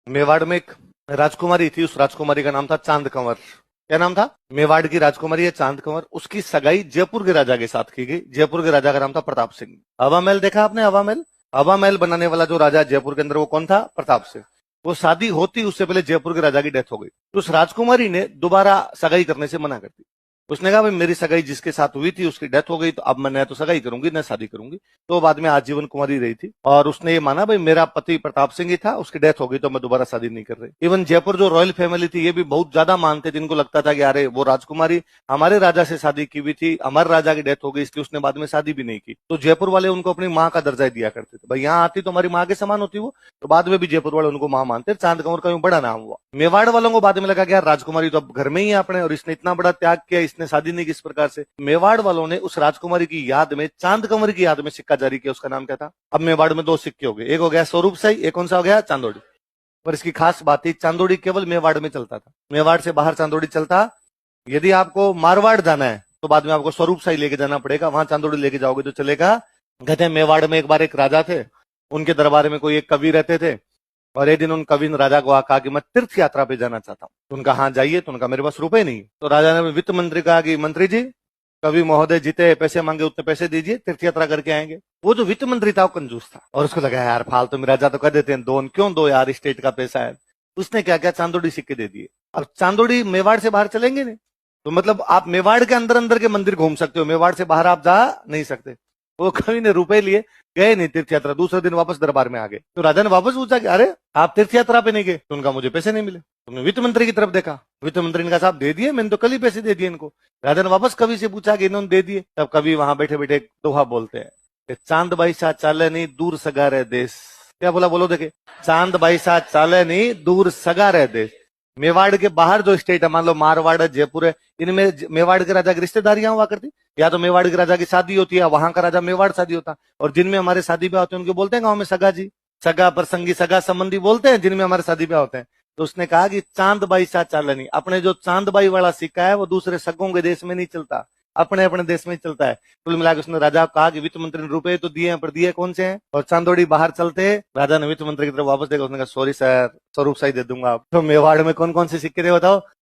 मेवाड़ में एक राजकुमारी थी, उस राजकुमारी का नाम था चांद कंवर। क्या नाम था? मेवाड़ की राजकुमारी है चांद कंवर। उसकी सगाई जयपुर के राजा के साथ की गई। जयपुर के राजा का नाम था प्रताप सिंह। हवा महल देखा आपने? हवा महल, हवा महल बनाने वाला जो राजा है जयपुर के अंदर, वो कौन था? प्रताप सिंह। वो शादी होती उससे पहले जयपुर के राजा की डेथ हो गई, तो उस राजकुमारी ने दोबारा सगाई करने से मना कर दी। उसने कहा भाई मेरी सगाई जिसके साथ हुई थी उसकी डेथ हो गई, तो अब मैं न तो सगाई करूंगी न शादी करूंगी। तो बाद में आजीवन कुमारी रही थी और उसने ये माना भाई मेरा पति प्रताप सिंह ही था, उसकी डेथ हो गई तो मैं दोबारा शादी नहीं कर रही। इवन जयपुर जो रॉयल फैमिली थी ये भी बहुत ज्यादा मानते, जिनको लगता था कि अरे वो राजकुमारी हमारे राजा से शादी की हुई थी, हमारे राजा की डेथ हो गई इसलिए उसने बाद में शादी भी नहीं की। तो जयपुर वाले उनको अपनी माँ का दर्जा दिया करते थे, भाई यहाँ आती तो हमारी माँ के समान होती वो। तो बाद में भी जयपुर वाले उनको माँ मानते। चांद कंवर का बड़ा नाम हुआ। मेवाड़ वालों को बाद में लगा कि यार राजकुमारी तो अब घर में ही है अपने, और इसने इतना बड़ा त्याग किया, इसने शादी नहीं की इस प्रकार से। मेवाड़ वालों ने उस राजकुमारी की याद में, चांद कंवर की याद में सिक्का जारी किया। उसका नाम क्या था? अब मेवाड़ में दो सिक्के हो गए, एक हो गया स्वरूप शाही, एक कौन सा हो गया? चांदोड़ी। पर इसकी खास बात थी, चांदोड़ी केवल मेवाड़ में चलता था, मेवाड़ से बाहर चांदोड़ी चलता। यदि आपको मारवाड़ जाना है तो बाद में आपको स्वरूप शाही लेके जाना पड़ेगा, वहां चांदोड़ी लेके जाओगे तो चलेगा। कहते हैं मेवाड़ में एक बार एक राजा थे, उनके दरबार में कोई एक कवि रहते थे, और एक दिन उन कवि ने राजा को कहा कि मैं तीर्थ यात्रा पे जाना चाहता हूँ। तो उनका हाँ जाइए। तो उनका मेरे पास रुपए नहीं। तो राजा ने वित्त मंत्री कहा कि मंत्री जी, कवि महोदय जितने पैसे मांगे उतने पैसे दीजिए, तीर्थ यात्रा करके आएंगे। वो जो वित्त मंत्री था वो कंजूस था, और उसको लगा यार फालतू में राजा तो कर देते हैं, दोन क्यों दो यार, स्टेट का पैसा है। उसने क्या किया, चांदोड़ी सिक्के दे दिए। अब चांदोड़ी मेवाड़ से बाहर चलेंगे नहीं, तो मतलब आप मेवाड़ के अंदर अंदर के मंदिर घूम सकते हो, मेवाड़ से बाहर आप जा नहीं सकते। वो कवि ने रुपए लिए, गए नहीं तीर्थ यात्रा, दूसरे दिन वापस दरबार में आ गए। तो राजा ने वापस पूछा कि अरे आप तीर्थ यात्रा पे नहीं गए? तो उनका मुझे पैसे नहीं मिले। तुमने वित्त मंत्री की तरफ देखा, वित्त मंत्री ने कहा साहब दे दिए, मैंने तो कल ही पैसे दे दिए इनको। राजा ने वापस कवि से पूछा कि इन्होंने दे दिए? तब कवि वहां बैठे बैठे एक दोहा बोलते हैं कि चांद भाई सा चाले नहीं दूर सगा रहे देश। क्या बोला? बोलो देखे। चांद भाई सा चाले नहीं दूर सगा रहे देश। मेवाड़ के बाहर जो स्टेट है, मान लो मारवाड़ है, जयपुर है, इनमें मेवाड़ के राजा की रिश्तेदारियां हुआ करती। या तो मेवाड़ के राजा की शादी होती है, वहां का राजा मेवाड़ शादी होता। और जिनमें हमारे शादी ब्याह होते हैं उनको बोलते हैं गांव में सगा जी, सगा प्रसंगी, सगा संबंधी बोलते हैं जिनमें हमारे शादी ब्याह होते हैं। तो उसने कहा कि चांद बाई सा चालनी, अपने जो चांद बाई वाला सिक्का है वो दूसरे सगों के देश में नहीं चलता, अपने अपने देश में चलता है। कुल मिलाकर उसने राजा को कहा कि वित्त मंत्री ने रुपए तो दिए हैं, पर दिए कौन से हैं? और चांदोड़ी बाहर चलते राजा ने वित्त मंत्री की तरफ वापस देखा, उसने कहा सॉरी सर, स्वरूप शाही दे दूंगा। तो मेवाड़ में कौन कौन से सिक्के थे बताओ?